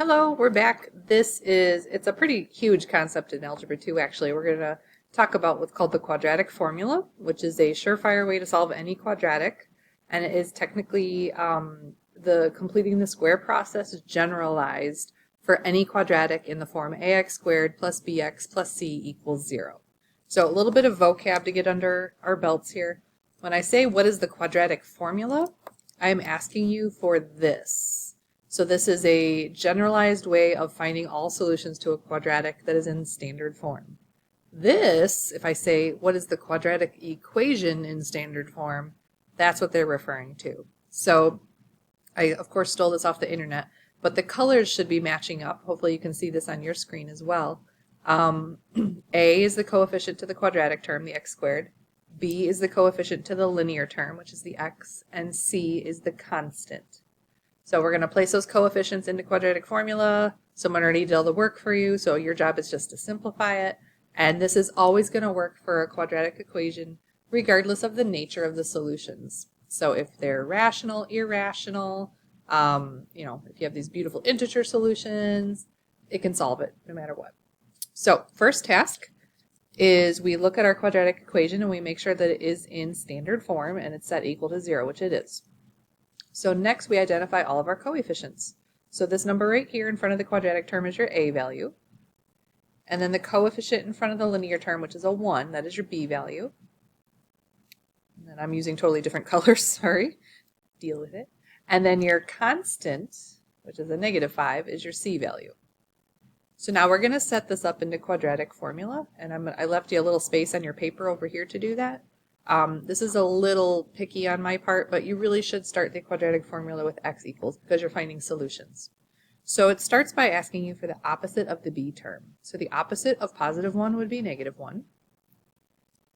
Hello, we're back. It's a pretty huge concept in Algebra 2 actually. We're going to talk about what's called the quadratic formula, which is a surefire way to solve any quadratic. And it is technically the completing the square process is generalized for any quadratic in the form ax squared plus bx plus c equals 0. So a little bit of vocab to get under our belts here. When I say what is the quadratic formula, I am asking you for this. So this is a generalized way of finding all solutions to a quadratic that is in standard form. This, if I say, what is the quadratic equation in standard form, that's what they're referring to. So I, of course, stole this off the internet, but the colors should be matching up. Hopefully you can see this on your screen as well. A is the coefficient to the quadratic term, the x squared. B is the coefficient to the linear term, which is the x, and C is the constant. So we're going to place those coefficients into quadratic formula. Someone already did all the work for you, so your job is just to simplify it. And this is always going to work for a quadratic equation, regardless of the nature of the solutions. So if they're rational, irrational, if you have these beautiful integer solutions, it can solve it no matter what. So first task is we look at our quadratic equation and we make sure that it is in standard form and it's set equal to 0, which it is. So next we identify all of our coefficients. So this number right here in front of the quadratic term is your a value. And then the coefficient in front of the linear term, which is a 1, that is your b value. And then I'm using totally different colors, sorry. Deal with it. And then your constant, which is a -5, is your c value. So now we're going to set this up into quadratic formula. And I left you a little space on your paper over here to do that. This is a little picky on my part, but you really should start the quadratic formula with x equals because you're finding solutions. So it starts by asking you for the opposite of the b term. So the opposite of +1 would be -1.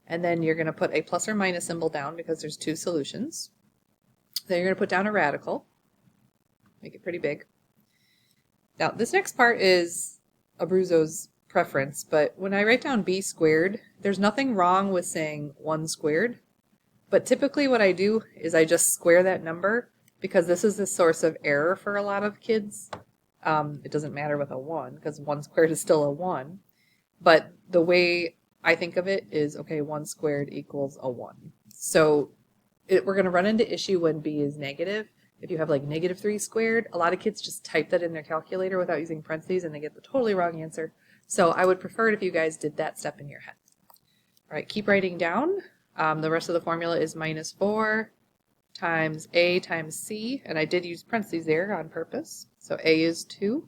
And then you're going to put a plus or minus symbol down because there's two solutions. Then you're going to put down a radical. Make it pretty big. Now this next part is Abruzzo's preference, but when I write down b squared, there's nothing wrong with saying 1 squared, but typically what I do is I just square that number because this is the source of error for a lot of kids. It doesn't matter with a 1 because 1 squared is still a 1, but the way I think of it is, okay, 1 squared equals a 1. So we're going to run into issue when b is negative. If you have like -3 squared, a lot of kids just type that in their calculator without using parentheses and they get the totally wrong answer. So I would prefer it if you guys did that step in your head. All right, keep writing down. The rest of the formula is -4 times a times c, and I did use parentheses there on purpose. So a is 2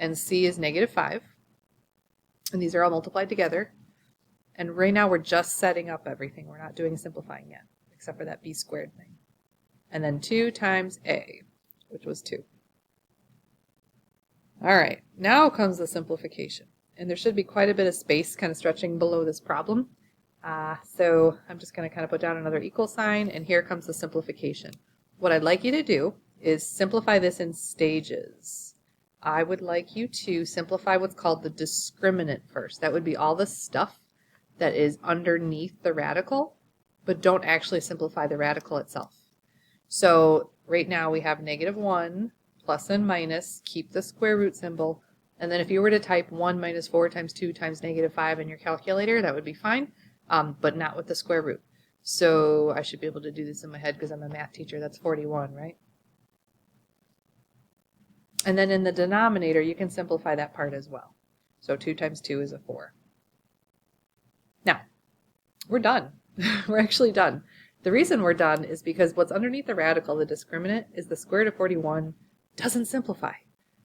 and c is -5. And these are all multiplied together. And right now we're just setting up everything. We're not doing simplifying yet, except for that b squared thing. And then 2 times a, which was 2. All right, now comes the simplification. And there should be quite a bit of space kind of stretching below this problem. So I'm just going to kind of put down another equal sign, and here comes the simplification. What I'd like you to do is simplify this in stages. I would like you to simplify what's called the discriminant first. That would be all the stuff that is underneath the radical, but don't actually simplify the radical itself. So right now we have -1, plus and minus, keep the square root symbol, and then if you were to type 1 minus 4 times 2 times -5 in your calculator, that would be fine, but not with the square root. So I should be able to do this in my head because I'm a math teacher. That's 41, right? And then in the denominator, you can simplify that part as well. So 2 times 2 is a 4. Now, we're done. We're actually done. The reason we're done is because what's underneath the radical, the discriminant, is the square root of 41 doesn't simplify.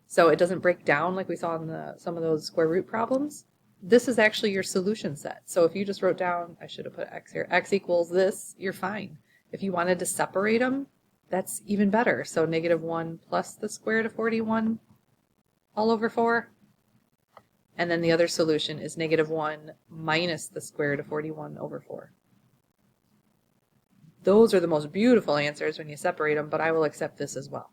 So it doesn't break down like we saw in some of those square root problems. This is actually your solution set. So if you just wrote down, I should have put x here, x equals this, you're fine. If you wanted to separate them, that's even better. So -1 plus the square root of 41 all over 4. And then the other solution is -1 minus the square root of 41 over 4. Those are the most beautiful answers when you separate them, but I will accept this as well.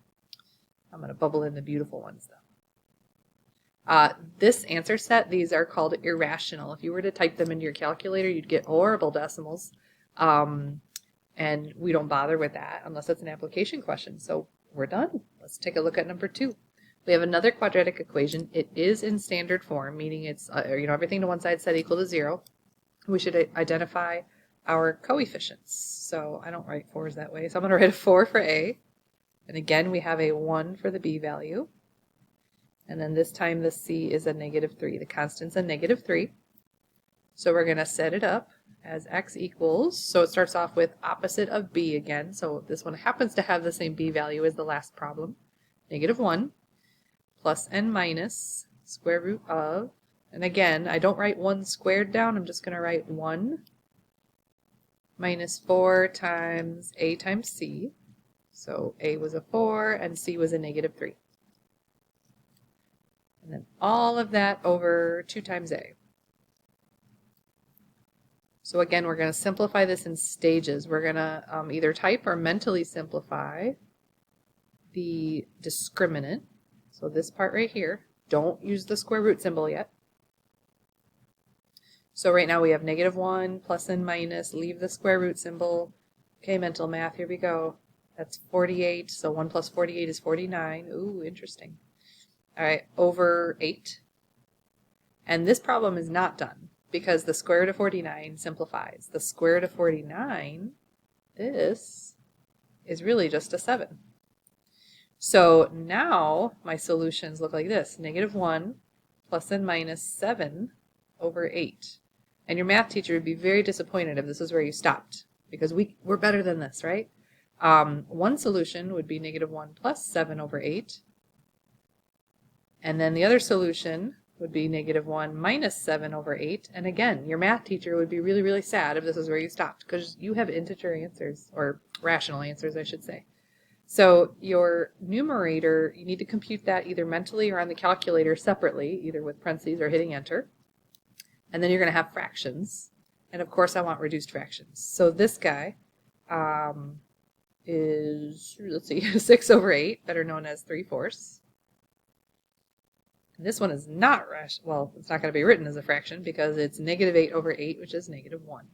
I'm going to bubble in the beautiful ones, though. This answer set, these are called irrational. If you were to type them into your calculator, you'd get horrible decimals. And we don't bother with that unless it's an application question. So we're done. Let's take a look at number 2. We have another quadratic equation. It is in standard form, meaning it's everything to one side set equal to 0. We should identify our coefficients. So I don't write 4s that way. So I'm going to write a 4 for A. And again, we have a 1 for the B value. And then this time the C is a -3. The constant's a -3. So we're going to set it up as x equals, so it starts off with opposite of B again. So this one happens to have the same B value as the last problem. -1 plus n minus square root of, and again, I don't write 1 squared down. I'm just going to write 1 minus 4 times A times C. So A was a 4 and C was a -3. And then all of that over 2 times A. So again, we're going to simplify this in stages. We're going to either type or mentally simplify the discriminant. So this part right here, don't use the square root symbol yet. So right now we have -1 plus and minus, leave the square root symbol. Okay, mental math, here we go. That's 48, so 1 plus 48 is 49. Ooh, interesting. All right, over 8. And this problem is not done because the square root of 49 simplifies. The square root of 49, this is really just a 7. So now my solutions look like this. -1 plus and minus 7 over 8. And your math teacher would be very disappointed if this is where you stopped, because we're better than this, right? One solution would be -1 plus 7 over 8. And then the other solution would be -1 minus 7 over 8. And again, your math teacher would be really, really sad if this is where you stopped, because you have integer answers, or rational answers, I should say. So your numerator, you need to compute that either mentally or on the calculator separately, either with parentheses or hitting enter. And then you're going to have fractions. And of course I want reduced fractions. So this guy is, let's see, 6 over 8, better known as 3/4. And this one is not rational. Well, it's not going to be written as a fraction because it's -8 over 8, which is -1.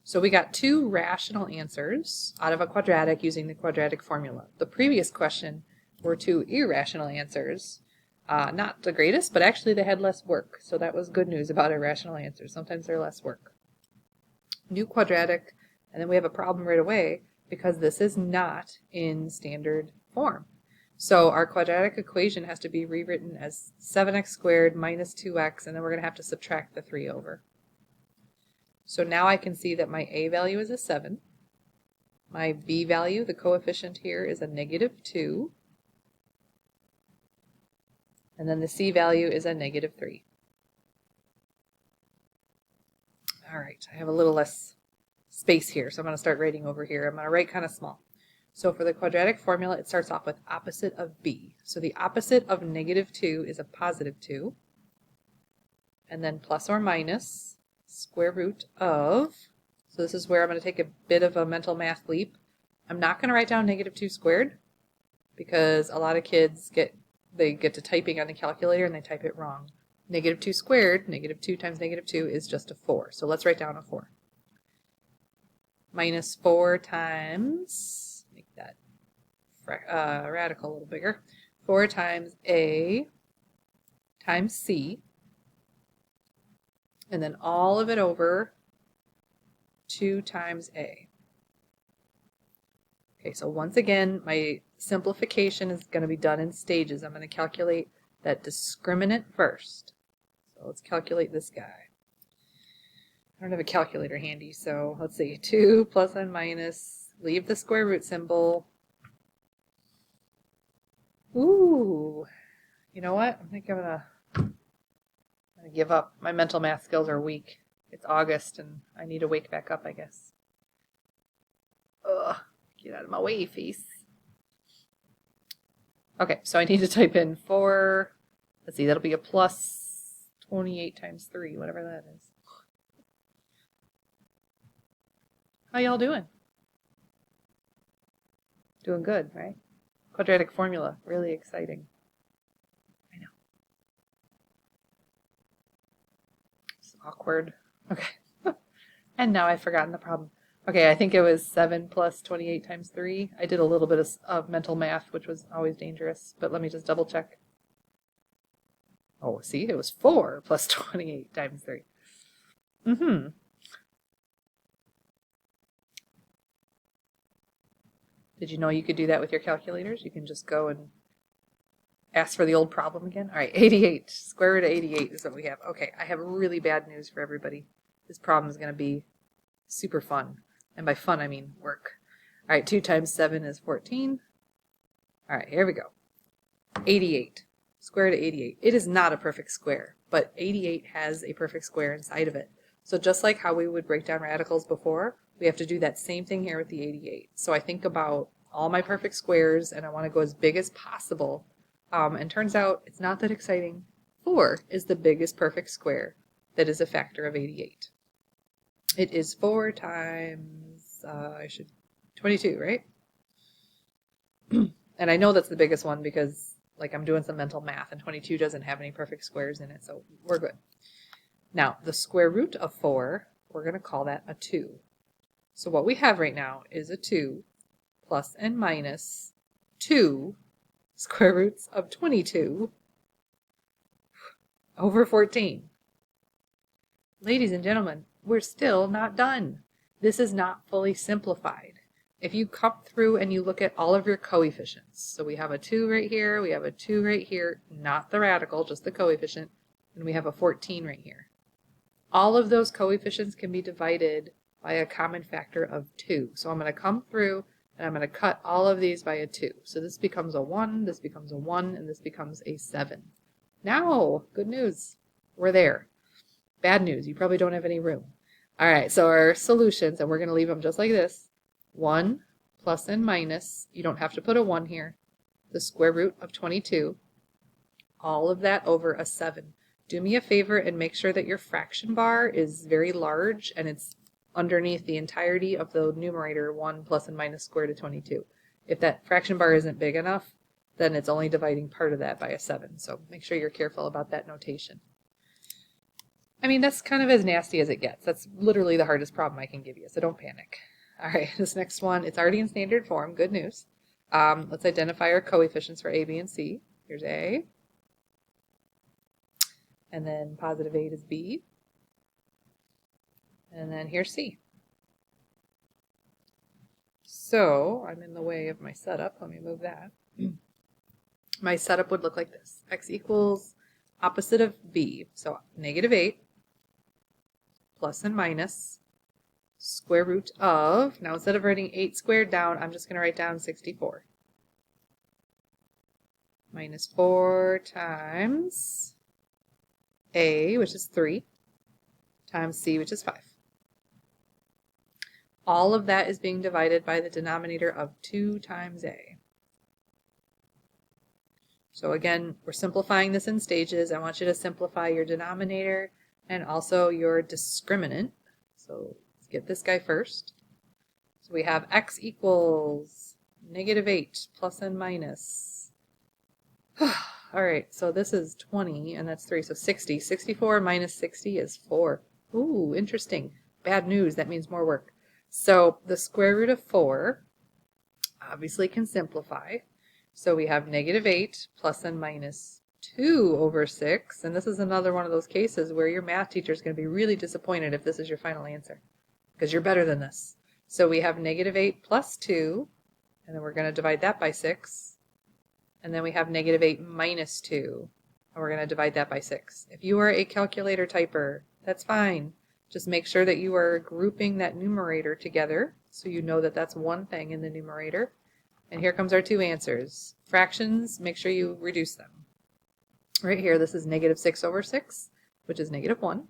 So we got 2 rational answers out of a quadratic using the quadratic formula. The previous question were 2 irrational answers. Not the greatest, but actually they had less work. So that was good news about irrational answers. Sometimes they're less work. New quadratic, and then we have a problem right away because this is not in standard form. So our quadratic equation has to be rewritten as 7x squared minus 2x, and then we're going to have to subtract the 3 over. So now I can see that my A value is a 7. My B value, the coefficient here, is a -2. And then the C value is a -3. All right, I have a little less space here, so I'm going to start writing over here. I'm going to write kind of small. So for the quadratic formula, it starts off with opposite of B. So the opposite of -2 is a +2. And then plus or minus square root of, so this is where I'm going to take a bit of a mental math leap. I'm not going to write down -2 squared because a lot of kids get to typing on the calculator and they type it wrong. -2 squared, -2 times -2 is just a 4. So let's write down a 4. Minus 4 times, make that radical a little bigger, 4 times A times C, and then all of it over 2 times A. Okay, so once again, my simplification is going to be done in stages. I'm going to calculate that discriminant first. So let's calculate this guy. I don't have a calculator handy, so let's see. 2 plus and minus, leave the square root symbol. Ooh, you know what? I think I'm going to give up. My mental math skills are weak. It's August and I need to wake back up, I guess. Ugh. Get out of my way, face. Okay, so I need to type in 4. Let's see, that'll be a plus 28 times 3, whatever that is. How y'all doing? Doing good, right? Quadratic formula, really exciting. I know. It's awkward. Okay. And now I've forgotten the problem. Okay, I think it was 7 plus 28 times 3. I did a little bit of mental math, which was always dangerous, but let me just double check. Oh, see, it was 4 plus 28 times 3. Mm-hmm. Did you know you could do that with your calculators? You can just go and ask for the old problem again. All right, 88. Square root of 88 is what we have. Okay, I have really bad news for everybody. This problem is going to be super fun. And by fun, I mean work. All right, 2 times 7 is 14. All right, here we go. 88. Square root of 88. It is not a perfect square, but 88 has a perfect square inside of it. So just like how we would break down radicals before, we have to do that same thing here with the 88. So I think about all my perfect squares, and I want to go as big as possible. And turns out it's not that exciting. 4 is the biggest perfect square that is a factor of 88. It is 4 times, 22, right? And I know that's the biggest one because like I'm doing some mental math, and 22 doesn't have any perfect squares in it, so we're good. Now, the square root of 4, we're going to call that a 2. So what we have right now is a 2 plus and minus 2 square roots of 22 over 14. Ladies and gentlemen, we're still not done. This is not fully simplified. If you come through and you look at all of your coefficients, so we have a 2 right here, we have a 2 right here, not the radical, just the coefficient, and we have a 14 right here. All of those coefficients can be divided by a common factor of 2. So I'm going to come through and I'm going to cut all of these by a 2. So this becomes a 1, this becomes a 1, and this becomes a 7. Now, good news, we're there. Bad news, you probably don't have any room. All right, so our solutions, and we're going to leave them just like this. 1 plus and minus, you don't have to put a 1 here, the square root of 22, all of that over a 7. Do me a favor and make sure that your fraction bar is very large and it's underneath the entirety of the numerator 1 plus and minus square root of 22. If that fraction bar isn't big enough, then it's only dividing part of that by a 7. So make sure you're careful about that notation. I mean, that's kind of as nasty as it gets. That's literally the hardest problem I can give you, so don't panic. All right, this next one, it's already in standard form. Good news. Let's identify our coefficients for A, B, and C. Here's A. And then positive 8 is B. And then here's C. So I'm in the way of my setup. Let me move that. My setup would look like this. X equals opposite of B. So negative 8 plus and minus square root of, now instead of writing 8 squared down, I'm just going to write down 64. Minus 4 times A, which is 3, times C, which is 5. All of that is being divided by the denominator of 2 times A. So again, we're simplifying this in stages. I want you to simplify your denominator and also your discriminant. So let's get this guy first. So we have x equals negative 8 plus and minus. All right, so this is 20, and that's 3, so 60. 64 minus 60 is 4. Ooh, interesting. Bad news, that means more work. So the square root of 4 obviously can simplify. So we have negative 8 plus and minus 2 over 6, and this is another one of those cases where your math teacher is going to be really disappointed if this is your final answer, because you're better than this. So we have negative 8 plus 2, and then we're going to divide that by 6. And then we have negative 8 minus 2, and we're going to divide that by 6. If you are a calculator typer, that's fine. Just make sure that you are grouping that numerator together so you know that that's one thing in the numerator. And here comes our two answers. Fractions, make sure you reduce them. Right here, this is negative 6 over 6, which is negative 1.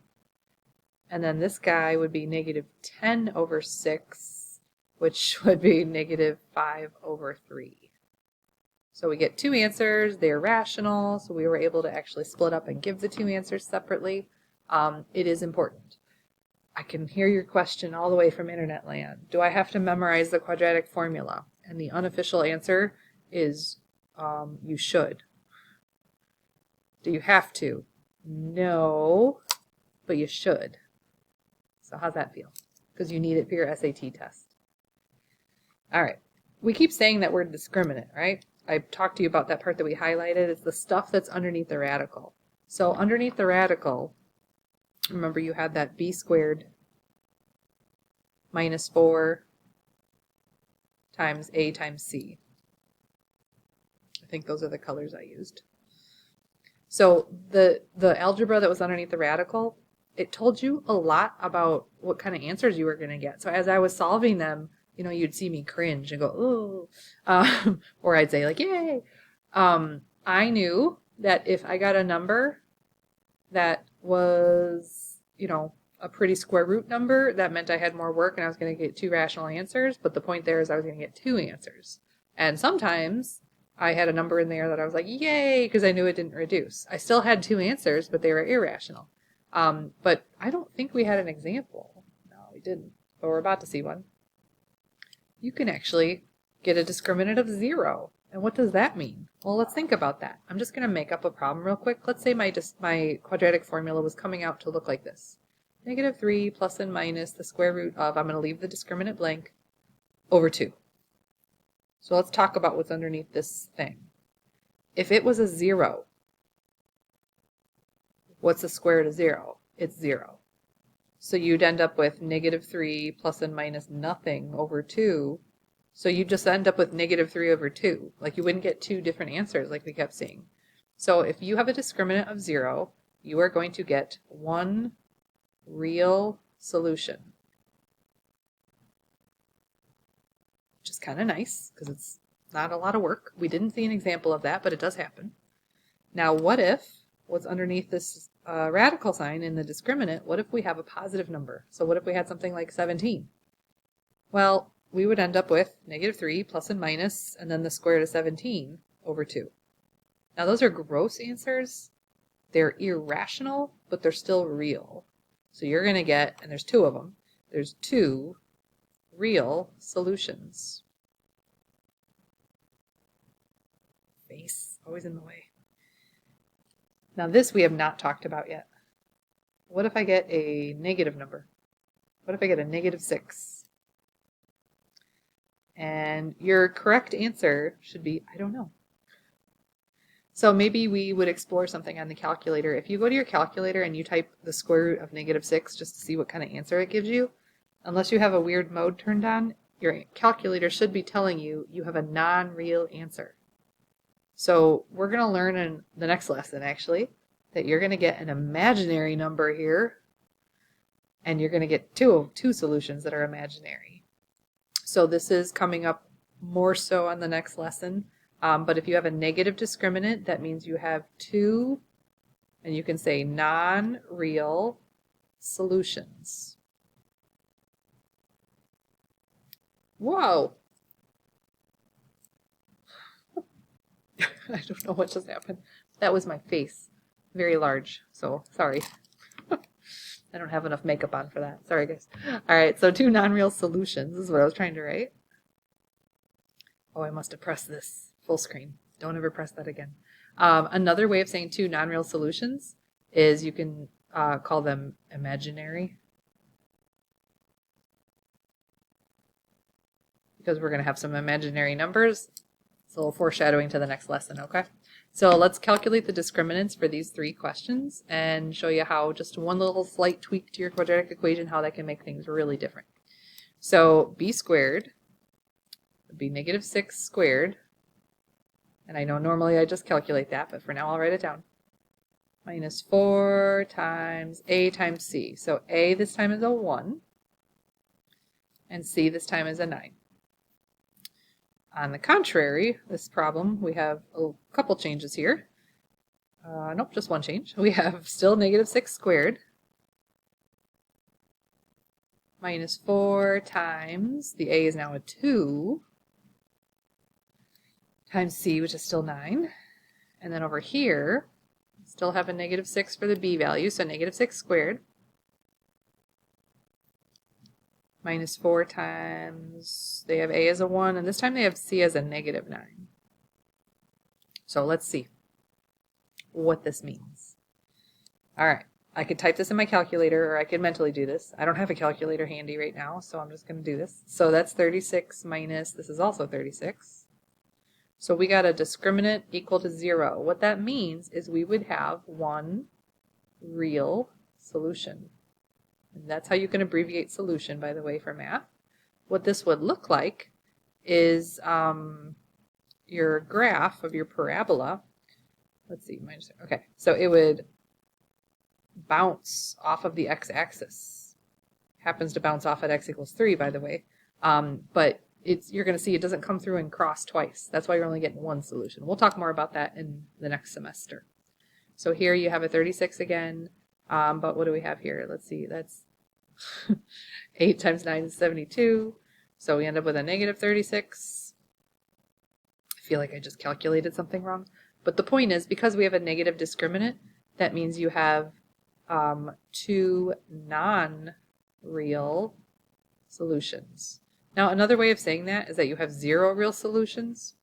And then this guy would be negative 10 over 6, which would be negative 5 over 3. So we get two answers. They're rational, so we were able to actually split up and give the two answers separately. It is important. I can hear your question all the way from internet land. Do I have to memorize the quadratic formula? And the unofficial answer is you should. Do you have to? No, but you should. So how's that feel? because you need it for your SAT test. All right. We keep saying that word discriminant, right? I talked to you about that part that we highlighted. It's the stuff that's underneath the radical. So underneath the radical, remember you had that b squared minus 4 times a times c. I think those are the colors I used. So the algebra that was underneath the radical, it told you a lot about what kind of answers you were going to get. So as I was solving them, you know, you'd see me cringe and go, oh, or I'd say like, yay. I knew that if I got a number that was, you know, a pretty square root number, that meant I had more work and I was going to get 2 rational answers. But the point there is I was going to get 2 answers. And sometimes I had a number in there that I was like, yay, because I knew it didn't reduce. I still had 2 answers, but they were irrational. But I don't think we had an example. No, we didn't. But we're about to see one. You can actually get a discriminant of 0. And what does that mean? Well, let's think about that. I'm just going to make up a problem real quick. Let's say my quadratic formula was coming out to look like this. -3 plus and minus the square root of, I'm going to leave the discriminant blank, over 2. So let's talk about what's underneath this thing. If it was a 0, what's the square root of 0? It's 0. So you'd end up with -3 plus and minus nothing over 2. So you just end up with -3 over 2. Like you wouldn't get 2 different answers like we kept seeing. So if you have a discriminant of 0, you are going to get 1 real solution. Which is kind of nice because it's not a lot of work. We didn't see an example of that, but it does happen. Now what if what's underneath this radical sign in the discriminant, what if we have a positive number? So what if we had something like 17? Well, we would end up with -3 plus and minus, and then the square root of 17 over 2. Now those are gross answers. They're irrational, but they're still real. So you're going to get, and there's 2 of them, there's 2 real solutions. Face, always in the way. Now this we have not talked about yet. What if I get a negative number? What if I get a -6? And your correct answer should be, I don't know. So maybe we would explore something on the calculator. If you go to your calculator and you type the square root of -6 just to see what kind of answer it gives you, unless you have a weird mode turned on, your calculator should be telling you you have a non-real answer. So we're going to learn in the next lesson, actually, that you're going to get an imaginary number here, and you're going to get two solutions that are imaginary. So this is coming up more so on the next lesson. But if you have a negative discriminant, that means you have 2, and you can say non-real solutions. Whoa! I don't know what just happened. That was my face. Very large, so sorry. I don't have enough makeup on for that. Sorry, guys. All right, so 2 non-real solutions is what I was trying to write. Oh, I must have pressed this full screen. Don't ever press that again. Another way of saying 2 non-real solutions is you can call them imaginary. Because we're going to have some imaginary numbers. It's a little foreshadowing to the next lesson, okay? So let's calculate the discriminants for these 3 questions and show you how just one little slight tweak to your quadratic equation, how that can make things really different. So b squared would be -6 squared. And I know normally I just calculate that, but for now I'll write it down. Minus 4 times a times c. So a this time is a 1, and c this time is a 9. On the contrary, this problem, we have a couple changes here. Nope, just one change. We have still -6 squared minus 4 times, the a is now a 2, times c, which is still 9. And then over here, still have a -6 for the b value, so -6 squared minus 4 times, they have a as a 1, and this time they have c as a -9. So let's see what this means. All right, I could type this in my calculator, or I could mentally do this. I don't have a calculator handy right now, so I'm just going to do this. So that's 36 minus, this is also 36. So we got a discriminant equal to 0. What that means is we would have one real solution. And that's how you can abbreviate solution, by the way, for math. What this would look like is your graph of your parabola. Let's see, okay, so it would bounce off of the x-axis. Happens to bounce off at x equals 3, by the way. But you're going to see it doesn't come through and cross twice. That's why you're only getting one solution. We'll talk more about that in the next semester. So here you have a 36 again, but what do we have here? Let's see, that's 8 times 9 is 72. So we end up with a negative 36. I feel like I just calculated something wrong. But the point is, because we have a negative discriminant, that means you have 2 non-real solutions. Now, another way of saying that is that you have 0 real solutions.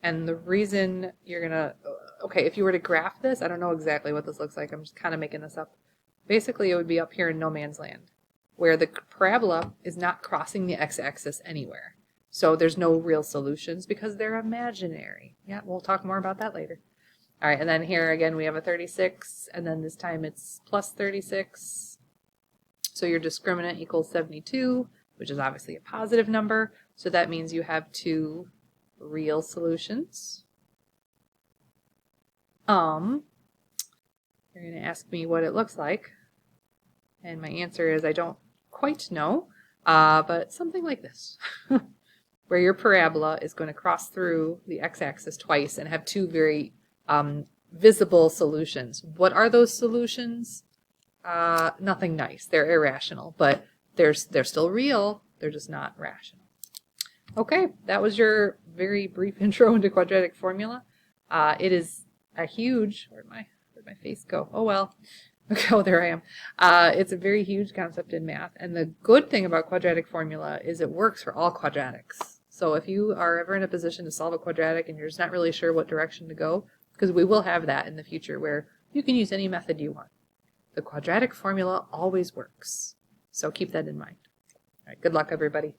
And the reason you're going to, okay, if you were to graph this, I don't know exactly what this looks like. I'm just kind of making this up. Basically, it would be up here in no man's land, where the parabola is not crossing the x-axis anywhere. So there's no real solutions because they're imaginary. Yeah, we'll talk more about that later. All right, and then here again we have a 36, and then this time it's plus 36. So your discriminant equals 72, which is obviously a positive number. So that means you have 2 real solutions. You're going to ask me what it looks like, and my answer is I don't quite know, but something like this, where your parabola is going to cross through the x-axis twice and have 2 very visible solutions. What are those solutions? Nothing nice. They're irrational, but they're still real. They're just not rational. Okay, that was your very brief intro into quadratic formula. It is a huge, where'd my face go? Oh well. Okay, oh, there I am. It's a very huge concept in math, and the good thing about quadratic formula is it works for all quadratics. So if you are ever in a position to solve a quadratic and you're just not really sure what direction to go, because we will have that in the future where you can use any method you want, the quadratic formula always works. So keep that in mind. All right, good luck, everybody.